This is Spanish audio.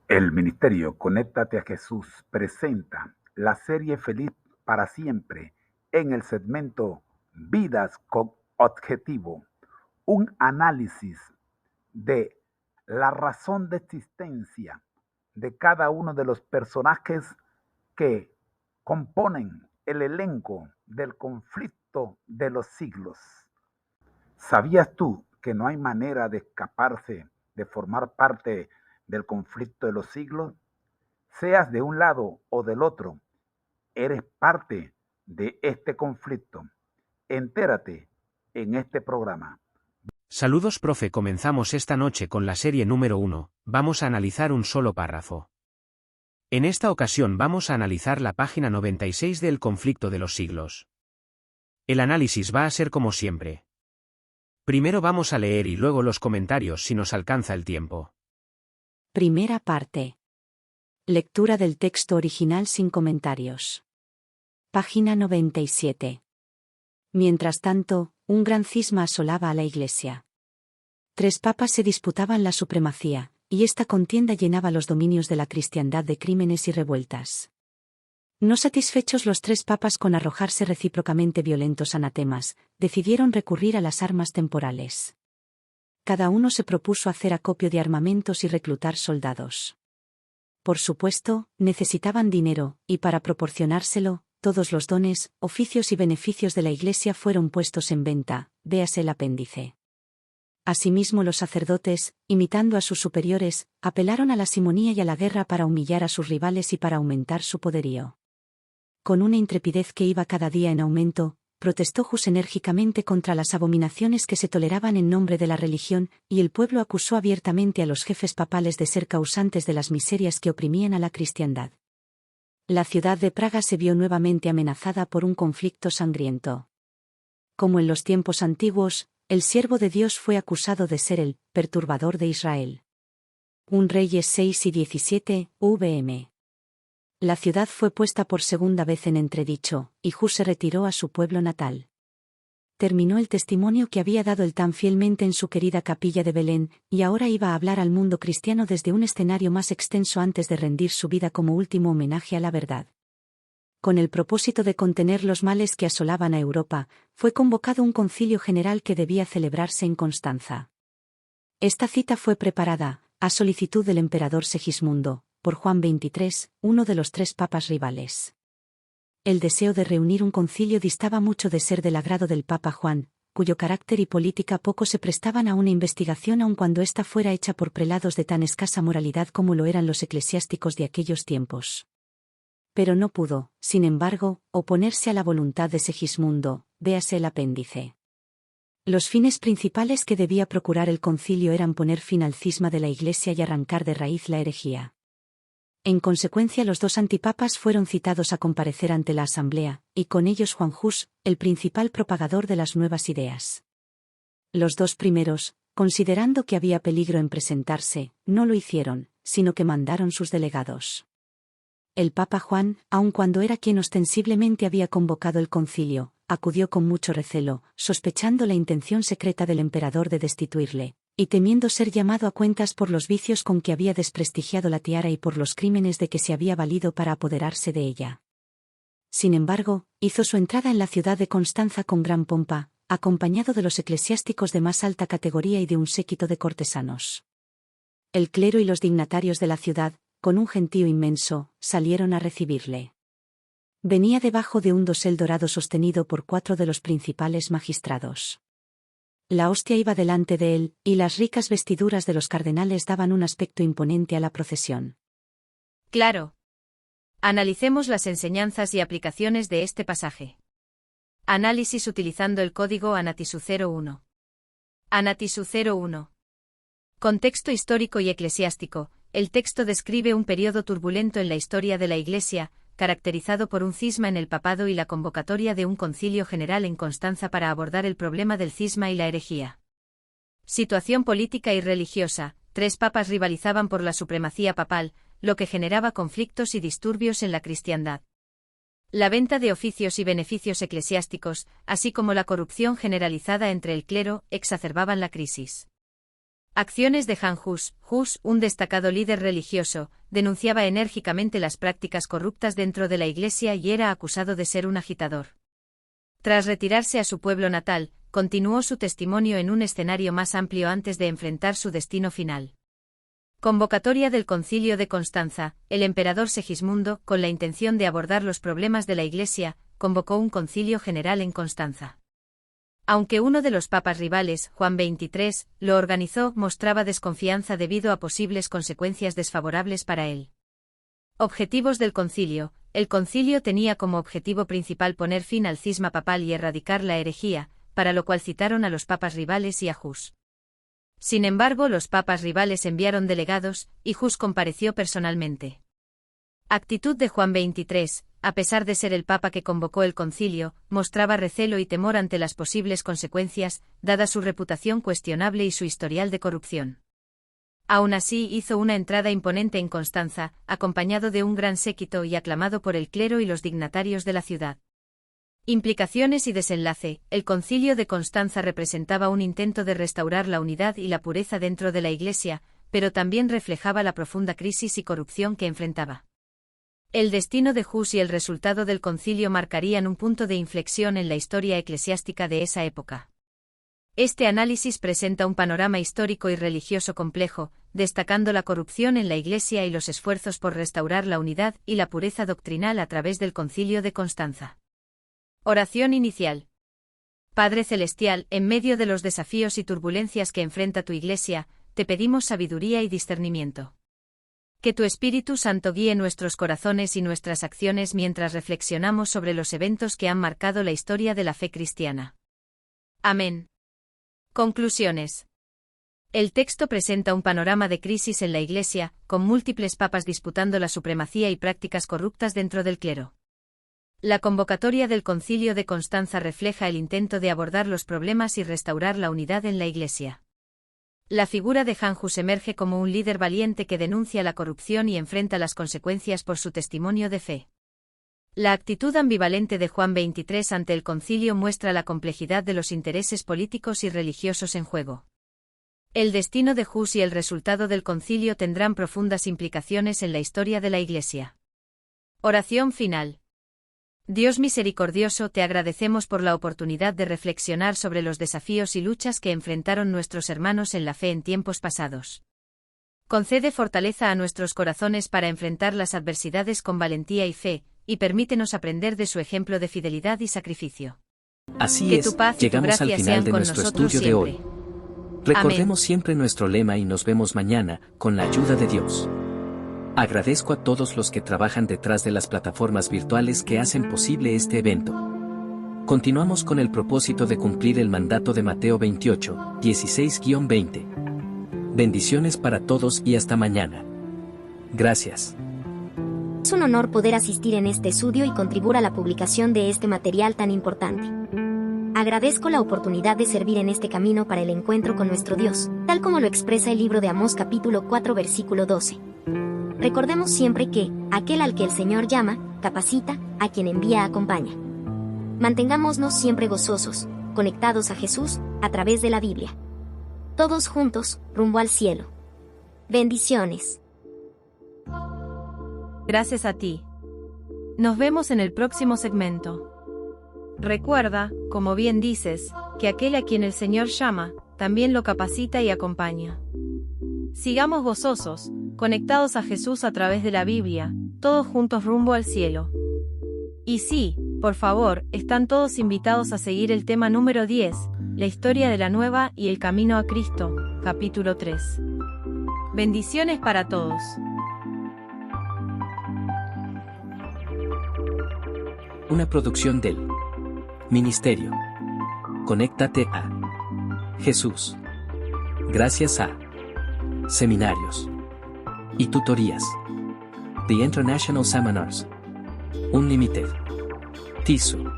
El Ministerio Conéctate a Jesús presenta la serie Feliz para Siempre en el segmento Vidas con Objetivo, un análisis de la razón de existencia de cada uno de los personajes que componen el elenco del conflicto de los siglos. ¿Sabías tú que no hay manera de escaparse de formar parte del conflicto de los siglos? Seas de un lado o del otro, eres parte de este conflicto. Entérate en este programa. Saludos, profe. Comenzamos esta noche con la serie número 1. Vamos a analizar un solo párrafo. En esta ocasión vamos a analizar la página 96 del conflicto de los siglos. El análisis va a ser como siempre. Primero vamos a leer y luego los comentarios si nos alcanza el tiempo. Primera parte. Lectura del texto original sin comentarios. Página 97. Mientras tanto, un gran cisma asolaba a la Iglesia. 3 papas se disputaban la supremacía, y esta contienda llenaba los dominios de la cristiandad de crímenes y revueltas. No satisfechos los 3 papas con arrojarse recíprocamente violentos anatemas, decidieron recurrir a las armas temporales. Cada uno se propuso hacer acopio de armamentos y reclutar soldados. Por supuesto, necesitaban dinero, y para proporcionárselo, todos los dones, oficios y beneficios de la Iglesia fueron puestos en venta, véase el apéndice. Asimismo los sacerdotes, imitando a sus superiores, apelaron a la simonía y a la guerra para humillar a sus rivales y para aumentar su poderío. Con una intrepidez que iba cada día en aumento, protestó Hus enérgicamente contra las abominaciones que se toleraban en nombre de la religión, y el pueblo acusó abiertamente a los jefes papales de ser causantes de las miserias que oprimían a la cristiandad. La ciudad de Praga se vio nuevamente amenazada por un conflicto sangriento. Como en los tiempos antiguos, el siervo de Dios fue acusado de ser el perturbador de Israel. 1 Reyes 6 y 17, vm. La ciudad fue puesta por segunda vez en entredicho, y Hus se retiró a su pueblo natal. Terminó el testimonio que había dado él tan fielmente en su querida capilla de Belén, y ahora iba a hablar al mundo cristiano desde un escenario más extenso antes de rendir su vida como último homenaje a la verdad. Con el propósito de contener los males que asolaban a Europa, fue convocado un concilio general que debía celebrarse en Constanza. Esta cita fue preparada, a solicitud del emperador Segismundo, por Juan XXIII, uno de los 3 papas rivales. El deseo de reunir un concilio distaba mucho de ser del agrado del Papa Juan, cuyo carácter y política poco se prestaban a una investigación aun cuando ésta fuera hecha por prelados de tan escasa moralidad como lo eran los eclesiásticos de aquellos tiempos. Pero no pudo, sin embargo, oponerse a la voluntad de Segismundo, véase el apéndice. Los fines principales que debía procurar el concilio eran poner fin al cisma de la Iglesia y arrancar de raíz la herejía. En consecuencia los 2 antipapas fueron citados a comparecer ante la asamblea, y con ellos Juan Hus, el principal propagador de las nuevas ideas. Los 2 primeros, considerando que había peligro en presentarse, no lo hicieron, sino que mandaron sus delegados. El Papa Juan, aun cuando era quien ostensiblemente había convocado el concilio, acudió con mucho recelo, sospechando la intención secreta del emperador de destituirle, y temiendo ser llamado a cuentas por los vicios con que había desprestigiado la tiara y por los crímenes de que se había valido para apoderarse de ella. Sin embargo, hizo su entrada en la ciudad de Constanza con gran pompa, acompañado de los eclesiásticos de más alta categoría y de un séquito de cortesanos. El clero y los dignatarios de la ciudad, con un gentío inmenso, salieron a recibirle. Venía debajo de un dosel dorado sostenido por 4 de los principales magistrados. La hostia iba delante de él, y las ricas vestiduras de los cardenales daban un aspecto imponente a la procesión. Claro. Analicemos las enseñanzas y aplicaciones de este pasaje. Análisis utilizando el código Anatisu 01. Anatisu 01. Contexto histórico y eclesiástico. El texto describe un periodo turbulento en la historia de la Iglesia, caracterizado por un cisma en el papado y la convocatoria de un concilio general en Constanza para abordar el problema del cisma y la herejía. Situación política y religiosa. 3 papas rivalizaban por la supremacía papal, lo que generaba conflictos y disturbios en la cristiandad. La venta de oficios y beneficios eclesiásticos, así como la corrupción generalizada entre el clero, exacerbaban la crisis. Acciones de Han Hus. Hus, un destacado líder religioso, denunciaba enérgicamente las prácticas corruptas dentro de la Iglesia y era acusado de ser un agitador. Tras retirarse a su pueblo natal, continuó su testimonio en un escenario más amplio antes de enfrentar su destino final. Convocatoria del Concilio de Constanza. El emperador Segismundo, con la intención de abordar los problemas de la Iglesia, convocó un concilio general en Constanza. Aunque uno de los papas rivales, Juan XXIII, lo organizó, mostraba desconfianza debido a posibles consecuencias desfavorables para él. Objetivos del concilio. El concilio tenía como objetivo principal poner fin al cisma papal y erradicar la herejía, para lo cual citaron a los papas rivales y a Hus. Sin embargo, los papas rivales enviaron delegados, y Hus compareció personalmente. Actitud de Juan XXIII. A pesar de ser el papa que convocó el concilio, mostraba recelo y temor ante las posibles consecuencias, dada su reputación cuestionable y su historial de corrupción. Aún así, hizo una entrada imponente en Constanza, acompañado de un gran séquito y aclamado por el clero y los dignatarios de la ciudad. Implicaciones y desenlace. El Concilio de Constanza representaba un intento de restaurar la unidad y la pureza dentro de la Iglesia, pero también reflejaba la profunda crisis y corrupción que enfrentaba. El destino de Hus y el resultado del concilio marcarían un punto de inflexión en la historia eclesiástica de esa época. Este análisis presenta un panorama histórico y religioso complejo, destacando la corrupción en la Iglesia y los esfuerzos por restaurar la unidad y la pureza doctrinal a través del Concilio de Constanza. Oración inicial. Padre Celestial, en medio de los desafíos y turbulencias que enfrenta tu Iglesia, te pedimos sabiduría y discernimiento. Que tu Espíritu Santo guíe nuestros corazones y nuestras acciones mientras reflexionamos sobre los eventos que han marcado la historia de la fe cristiana. Amén. Conclusiones. El texto presenta un panorama de crisis en la Iglesia, con múltiples papas disputando la supremacía y prácticas corruptas dentro del clero. La convocatoria del Concilio de Constanza refleja el intento de abordar los problemas y restaurar la unidad en la Iglesia. La figura de Han Hus emerge como un líder valiente que denuncia la corrupción y enfrenta las consecuencias por su testimonio de fe. La actitud ambivalente de Juan XXIII ante el concilio muestra la complejidad de los intereses políticos y religiosos en juego. El destino de Hus y el resultado del concilio tendrán profundas implicaciones en la historia de la Iglesia. Oración final. Dios misericordioso, te agradecemos por la oportunidad de reflexionar sobre los desafíos y luchas que enfrentaron nuestros hermanos en la fe en tiempos pasados. Concede fortaleza a nuestros corazones para enfrentar las adversidades con valentía y fe, y permítenos aprender de su ejemplo de fidelidad y sacrificio. Así es, llegamos al final de nuestro estudio de hoy. Recordemos siempre nuestro lema y nos vemos mañana, con la ayuda de Dios. Agradezco a todos los que trabajan detrás de las plataformas virtuales que hacen posible este evento. Continuamos con el propósito de cumplir el mandato de Mateo 28, 16-20. Bendiciones para todos y hasta mañana. Gracias. Es un honor poder asistir en este estudio y contribuir a la publicación de este material tan importante. Agradezco la oportunidad de servir en este camino para el encuentro con nuestro Dios, tal como lo expresa el libro de Amós capítulo 4 versículo 12. Recordemos siempre que, aquel al que el Señor llama, capacita, a quien envía acompaña. Mantengámonos siempre gozosos, conectados a Jesús, a través de la Biblia. Todos juntos, rumbo al cielo. Bendiciones. Gracias a ti. Nos vemos en el próximo segmento. Recuerda, como bien dices, que aquel a quien el Señor llama, también lo capacita y acompaña. Sigamos gozosos, conectados a Jesús a través de la Biblia, todos juntos rumbo al cielo. Y sí, por favor, están todos invitados a seguir el tema número 10, la historia de la nueva y el camino a Cristo, capítulo 3. Bendiciones para todos. Una producción del Ministerio. Conéctate a Jesús. Gracias a Seminarios y Tutorías. The International Seminars. Unlimited. TISU.